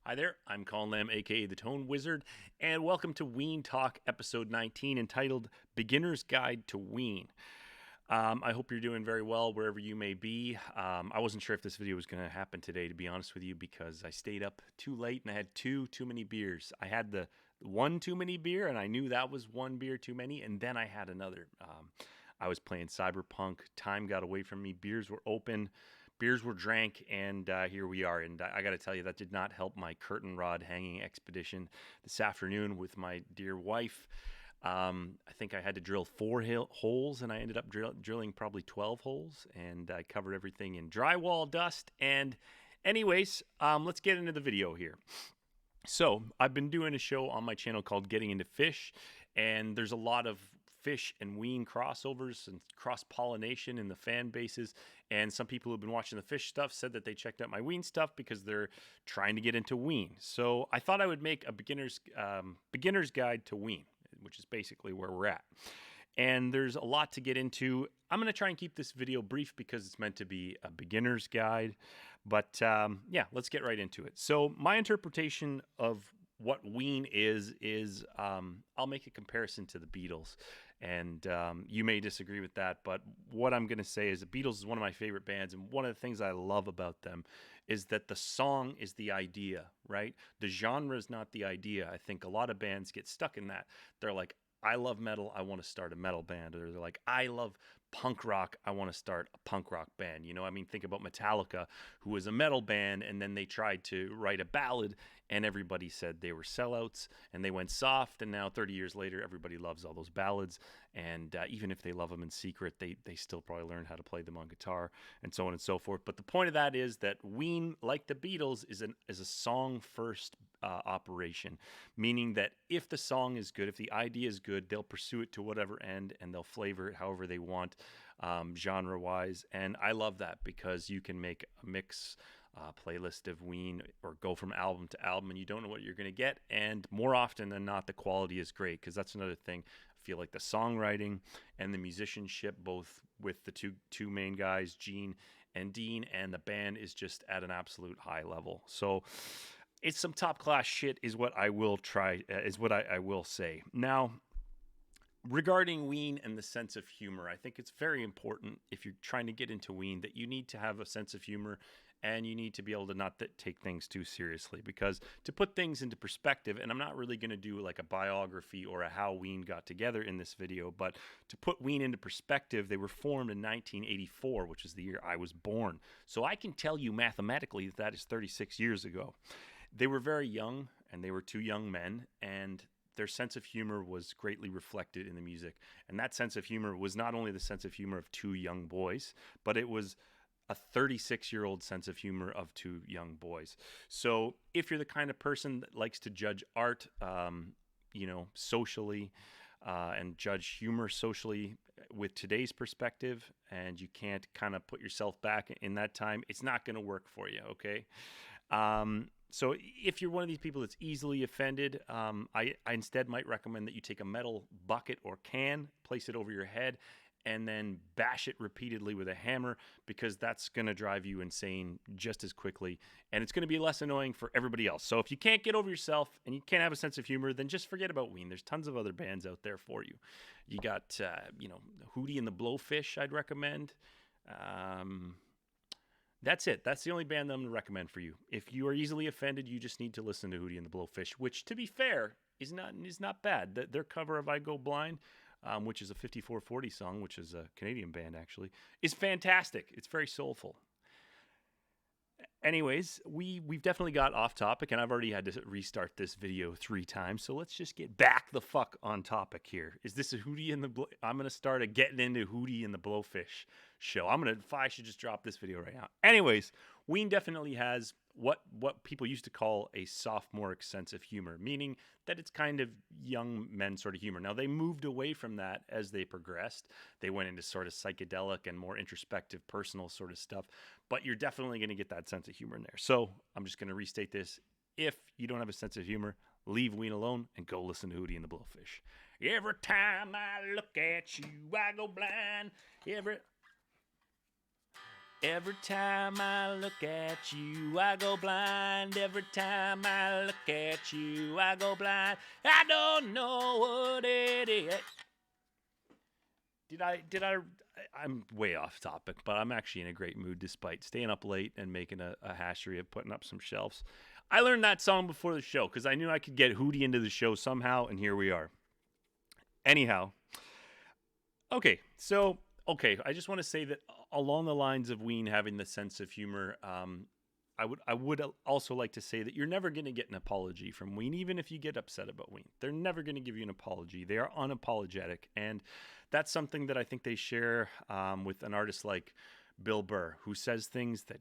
Hi there, I'm Colin Lamb, aka the Tone Wizard, and welcome to Ween Talk, episode 19, entitled Beginner's Guide to Ween. I hope you're doing very well wherever you may be. I wasn't sure if this video was going to happen today, to be honest with you, because I stayed up too late and I had too many beers. I had the one too many beer, and I knew that was one beer too many, and then I had another. I was playing Cyberpunk. Time got away from me. Beers were open. Beers were drank, and here we are. And I got to tell you, that did not help my curtain rod hanging expedition this afternoon with my dear wife. I think I had to drill four holes, and I ended up drilling probably 12 holes, and I covered everything in drywall dust. And anyways, let's get into the video here. So I've been doing a show on my channel called Getting Into Fish, and there's a lot of fish and ween crossovers and cross-pollination in the fan bases. And some people who've been watching the fish stuff said that they checked out my ween stuff because they're trying to get into ween. So I thought I would make a beginner's guide to ween, which is basically where we're at. And there's a lot to get into. I'm going to try and keep this video brief because it's meant to be a beginner's guide. But yeah, let's get right into it. So my interpretation of what ween is I'll make a comparison to the Beatles. And you may disagree with that, but what I'm going to say is the Beatles is one of my favorite bands. And one of the things I love about them is that the song is the idea, right? The genre is not the idea. I think a lot of bands get stuck in that. They're like, I love metal, I want to start a metal band. Or they're like, I love punk rock, I want to start a punk rock band. You know, I mean, think about Metallica, who was a metal band, and then they tried to write a ballad, and everybody said they were sellouts, and they went soft, and now 30 years later, everybody loves all those ballads. And even if they love them in secret, they still probably learn how to play them on guitar, and so on and so forth. But the point of that is that Ween, like the Beatles, is a song-first operation, meaning that if the song is good, if the idea is good, they'll pursue it to whatever end, and they'll flavor it however they want, genre-wise. And I love that because you can make a mix playlist of Ween or go from album to album, and you don't know what you're going to get. And more often than not, the quality is great, because that's another thing. I feel like the songwriting and the musicianship, both with the two main guys, Gene and Dean, and the band is just at an absolute high level. So it's some top class shit, is what I will I will say. Now, regarding Ween and the sense of humor, I think it's very important if you're trying to get into Ween that you need to have a sense of humor, and you need to be able to not take things too seriously, because to put things into perspective, and I'm not really going to do like a biography or a how Ween got together in this video, but to put Ween into perspective, they were formed in 1984, which is the year I was born. So I can tell you mathematically that is 36 years ago. They were very young, and they were two young men, and their sense of humor was greatly reflected in the music. And that sense of humor was not only the sense of humor of two young boys, but it was a 36-year-old sense of humor of two young boys. So if you're the kind of person that likes to judge art, socially, and judge humor socially with today's perspective, and you can't kind of put yourself back in that time, it's not going to work for you, okay? So if you're one of these people that's easily offended, I instead might recommend that you take a metal bucket or can, place it over your head, and then bash it repeatedly with a hammer, because that's going to drive you insane just as quickly, and it's going to be less annoying for everybody else. So if you can't get over yourself and you can't have a sense of humor, then just forget about Ween. There's tons of other bands out there for you. You got, Hoodie and the Blowfish I'd recommend. That's it. That's the only band that I'm going to recommend for you. If you are easily offended, you just need to listen to Hoodie and the Blowfish, which, to be fair, is not bad. Their cover of I Go Blind, which is a 5440 song, which is a Canadian band actually, is fantastic. It's very soulful. Anyways, we've definitely got off topic, and I've already had to restart this video 3 times, so let's just get back the fuck on topic here. Is this a Hoodie and the I'm going to start a getting into Hoodie and the Blowfish show. I should just drop this video right now. Anyways, Ween definitely has what people used to call a sophomoric sense of humor, meaning that it's kind of young men sort of humor. Now, they moved away from that as they progressed. They went into sort of psychedelic and more introspective, personal sort of stuff, but you're definitely going to get that sense of humor in there. So I'm just going to restate this. If you don't have a sense of humor, leave Ween alone and go listen to Hoodie and the Blowfish. Every time I look at you, I go blind. Every time I look at you, I go blind. Every time I look at you, I go blind. I don't know what it is. I'm way off topic, but I'm actually in a great mood despite staying up late and making a hashery of putting up some shelves. I learned that song before the show because I knew I could get Hoodie into the show somehow, and here we are. Anyhow, okay, I just want to say that along the lines of Ween having the sense of humor, I would also like to say that you're never going to get an apology from Ween, even if you get upset about Ween. They're never going to give you an apology. They are unapologetic, and that's something that I think they share with an artist like Bill Burr, who says things that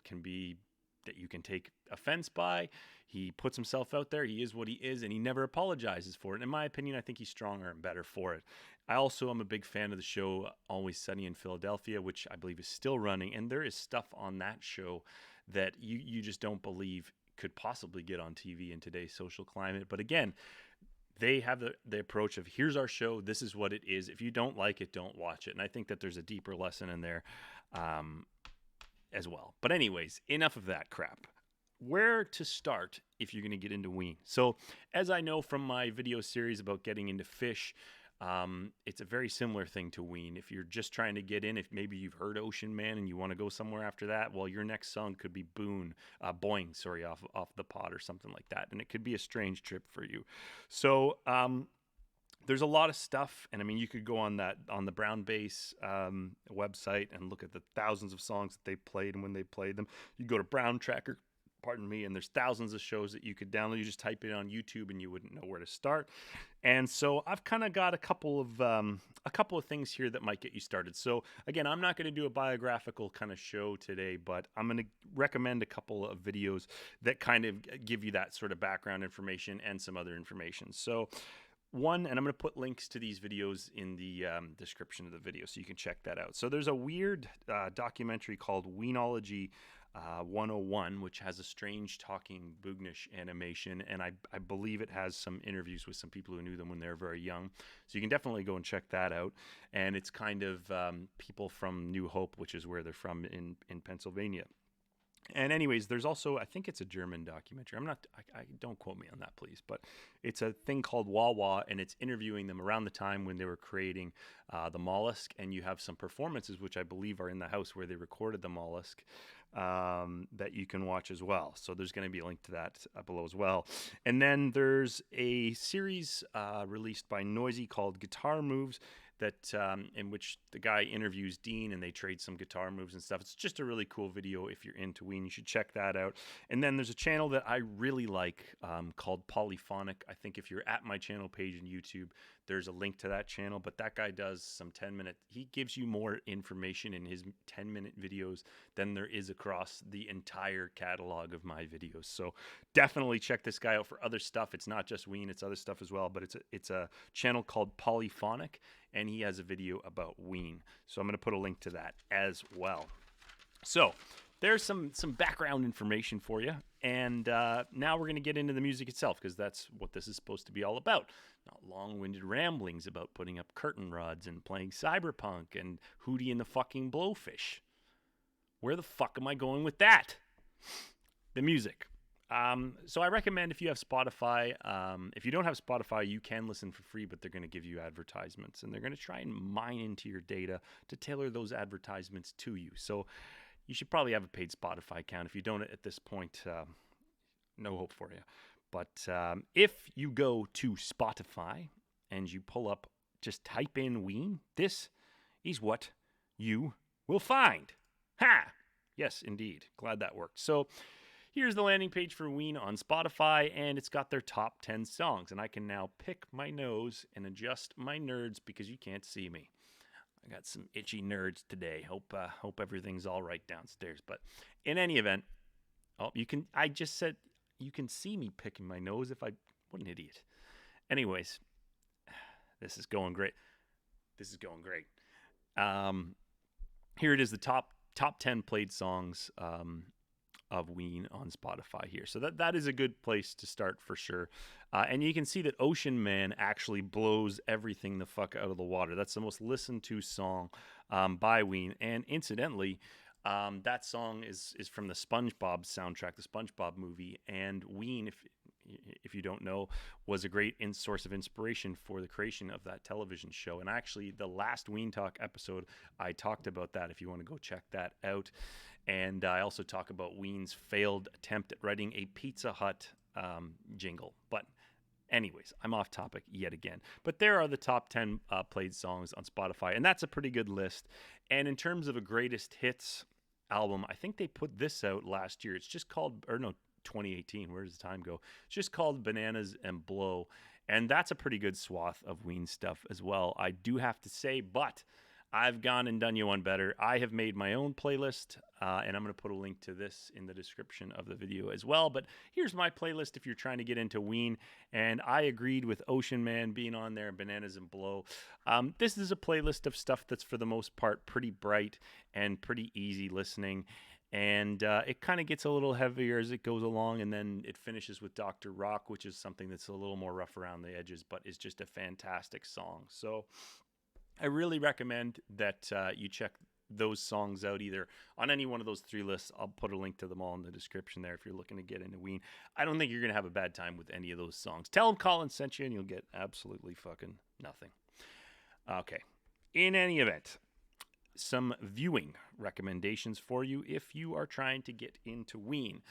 you can take offense by. He puts himself out there. He is what he is, and he never apologizes for it. In my opinion, I think he's stronger and better for it. I also am a big fan of the show Always Sunny in Philadelphia, which I believe is still running, and there is stuff on that show that you just don't believe could possibly get on TV in today's social climate. But again, they have the approach of, here's our show, this is what it is. If you don't like it, don't watch it. And I think that there's a deeper lesson in there as well. But anyways, enough of that crap. Where to start if you're going to get into Ween? So as I know from my video series about getting into Fish, it's a very similar thing to Ween. If you're just trying to get in, if maybe you've heard Ocean Man and you want to go somewhere after that, well, your next song could be Boing, off the Pot or something like that. And it could be a strange trip for you. So, there's a lot of stuff, and I mean, you could go on the Brown Bass website and look at the thousands of songs that they played and when they played them. You go to Brown Tracker, and there's thousands of shows that you could download. You just type it on YouTube and you wouldn't know where to start. And so I've kind of got a couple of things here that might get you started. So again, I'm not going to do a biographical kind of show today, but I'm going to recommend a couple of videos that kind of give you that sort of background information and some other information. So one, and I'm going to put links to these videos in the description of the video so you can check that out. So there's a weird documentary called Weenology 101, which has a strange talking Boognish animation, and I believe it has some interviews with some people who knew them when they were very young. So you can definitely go and check that out. And it's kind of people from New Hope, which is where they're from in Pennsylvania. And anyways, there's also, I think it's a German documentary. I don't quote me on that, please. But it's a thing called Wah Wah, and it's interviewing them around the time when they were creating the Mollusk. And you have some performances, which I believe are in the house where they recorded the Mollusk, that you can watch as well. So there's going to be a link to that below as well. And then there's a series released by Noisy called Guitar Moves, that in which the guy interviews Dean and they trade some guitar moves and stuff. It's just a really cool video if you're into Ween. You should check that out. And then there's a channel that I really like called Polyphonic. I think if you're at my channel page in YouTube, there's a link to that channel. But that guy does some 10-minute. He gives you more information in his 10-minute videos than there is across the entire catalog of my videos. So definitely check this guy out for other stuff. It's not just Ween, it's other stuff as well. But it's a channel called Polyphonic, and he has a video about Ween. So I'm going to put a link to that as well. So there's some background information for you. And now we're going to get into the music itself, because that's what this is supposed to be all about. Not long-winded ramblings about putting up curtain rods and playing cyberpunk and Hoodie and the fucking Blowfish. Where the fuck am I going with that? The music. So I recommend, if you have Spotify, if you don't have Spotify, you can listen for free, but they're going to give you advertisements, and they're going to try and mine into your data to tailor those advertisements to you. So you should probably have a paid Spotify account. If you don't at this point, no hope for you. But if you go to Spotify and you pull up, just type in Ween, this is what you will find. Ha! Yes, indeed. Glad that worked. So here's the landing page for Ween on Spotify, and it's got their top 10 songs. And I can now pick my nose and adjust my nerds because you can't see me. I got some itchy nerds today. Hope everything's all right downstairs. But in any event, I just said you can see me picking my nose what an idiot. Anyways, this is going great. Here it is, the top 10 played songs of Ween on Spotify here. So that is a good place to start for sure. And you can see that Ocean Man actually blows everything the fuck out of the water. That's the most listened to song by Ween. And incidentally, That song is from the SpongeBob soundtrack, the SpongeBob movie. And Ween, if you don't know, was a great source of inspiration for the creation of that television show. And actually, the last Ween Talk episode, I talked about that if you want to go check that out. And I also talk about Ween's failed attempt at writing a Pizza Hut jingle. But anyways, I'm off topic yet again. But there are the top 10 played songs on Spotify, and that's a pretty good list. And in terms of a greatest hits album, I think they put this out last year. It's just called, 2018. Where does the time go? It's just called Bananas and Blow. And that's a pretty good swath of Ween stuff as well, I do have to say. But I've gone and done you one better. I have made my own playlist, and I'm going to put a link to this in the description of the video as well. But here's my playlist if you're trying to get into Ween. And I agreed with Ocean Man being on there, Bananas and Blow. This is a playlist of stuff that's for the most part pretty bright and pretty easy listening. And it kind of gets a little heavier as it goes along, and then it finishes with Dr. Rock, which is something that's a little more rough around the edges, but is just a fantastic song. So I really recommend that you check those songs out either on any one of those three lists. I'll put a link to them all in the description there if you're looking to get into Ween. I don't think you're going to have a bad time with any of those songs. Tell them Colin sent you and you'll get absolutely fucking nothing. Okay. In any event, some viewing recommendations for you if you are trying to get into Ween.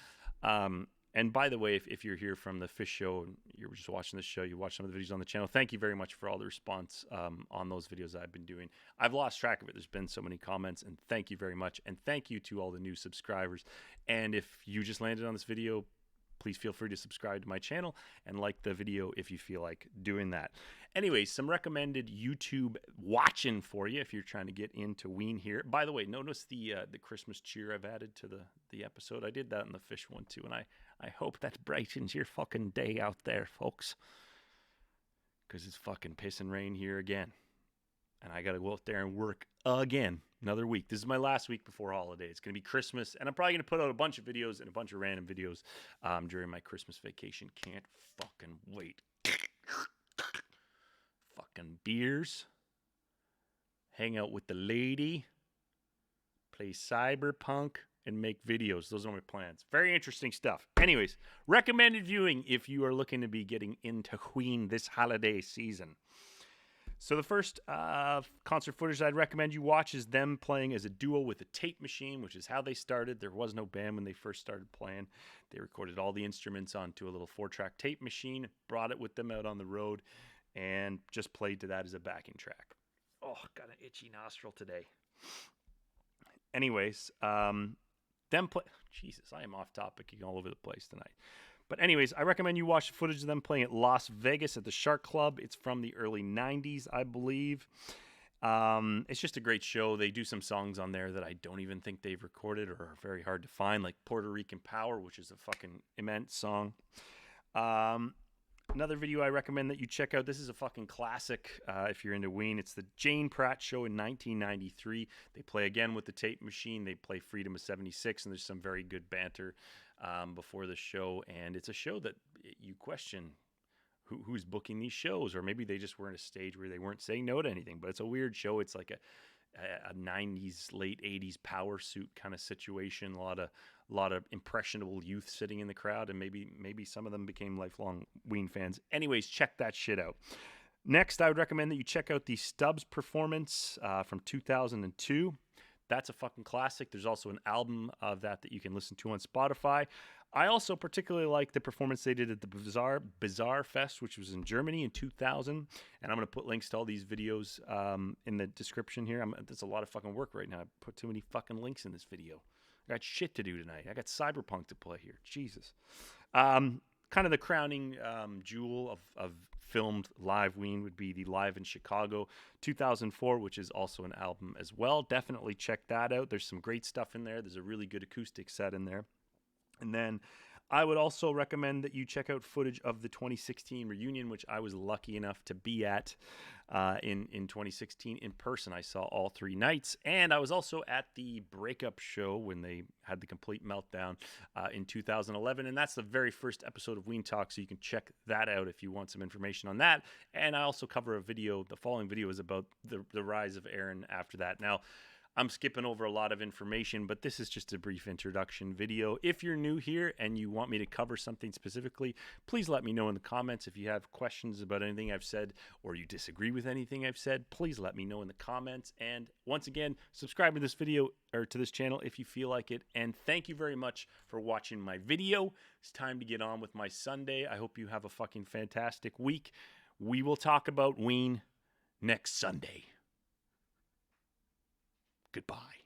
And by the way, if you're here from the Fish Show and you're just watching the show, you watch some of the videos on the channel, thank you very much for all the response on those videos I've been doing. I've lost track of it. There's been so many comments, and thank you very much. And thank you to all the new subscribers. And if you just landed on this video, please feel free to subscribe to my channel and like the video if you feel like doing that. Anyway, some recommended YouTube watching for you if you're trying to get into Ween here. By the way, notice the Christmas cheer I've added to the episode. I did that in the Fish one too, and I hope that brightens your fucking day out there, folks. Because it's fucking pissing rain here again. And I got to go out there and work again. Another week. This is my last week before holiday. It's going to be Christmas. And I'm probably going to put out a bunch of videos and a bunch of random videos during my Christmas vacation. Can't fucking wait. Fucking beers. Hang out with the lady. Play Cyberpunk. And make videos. Those are my plans. Very interesting stuff. Anyways, recommended viewing if you are looking to be getting into Ween this holiday season. So the first concert footage I'd recommend you watch is them playing as a duo with a tape machine, which is how they started. There was no band when they first started playing. They recorded all the instruments onto a little 4-track tape machine, brought it with them out on the road, and just played to that as a backing track. Oh, got an itchy nostril today. Anyways, Jesus, I am off topic all over the place tonight. But anyways, I recommend you watch the footage of them playing at Las Vegas at the Shark Club. It's from the early 90s, I believe. It's just a great show. They do some songs on there that I don't even think they've recorded or are very hard to find, like Puerto Rican Power, which is a fucking immense song. Another video I recommend that you check out. This is a fucking classic if you're into Ween. It's the Jane Pratt show in 1993. They play again with the tape machine. They play Freedom of 76, and there's some very good banter before the show. And it's a show that you question who's booking these shows, or maybe they just were in a stage where they weren't saying no to anything. But it's a weird show. It's like a 90s, late 80s power suit kind of situation. A lot of impressionable youth sitting in the crowd, and maybe some of them became lifelong Ween fans. Anyways, check that shit out. Next, I would recommend that you check out the Stubbs performance from 2002. That's a fucking classic. There's also an album of that you can listen to on Spotify. I also particularly like the performance they did at the Bizzarre Fest, which was in Germany in 2000. And I'm going to put links to all these videos in the description here. There's a lot of fucking work right now. I put too many fucking links in this video. I got shit to do tonight. I got Cyberpunk to play here. Jesus. Kind of the crowning jewel of filmed live Ween would be the Live in Chicago 2004, which is also an album as well. Definitely check that out. There's some great stuff in there. There's a really good acoustic set in there. And then I would also recommend that you check out footage of the 2016 reunion, which I was lucky enough to be at in 2016 in person. I saw all 3 nights, and I was also at the breakup show when they had the complete meltdown in 2011, and that's the very first episode of Ween Talk, so you can check that out if you want some information on that. And I also cover a video. The following video is about the rise of Aaron after that. Now, I'm skipping over a lot of information, but this is just a brief introduction video. If you're new here and you want me to cover something specifically, please let me know in the comments. If you have questions about anything I've said or you disagree with anything I've said, please let me know in the comments. And once again, subscribe to this video or to this channel if you feel like it. And thank you very much for watching my video. It's time to get on with my Sunday. I hope you have a fucking fantastic week. We will talk about Ween next Sunday. Goodbye.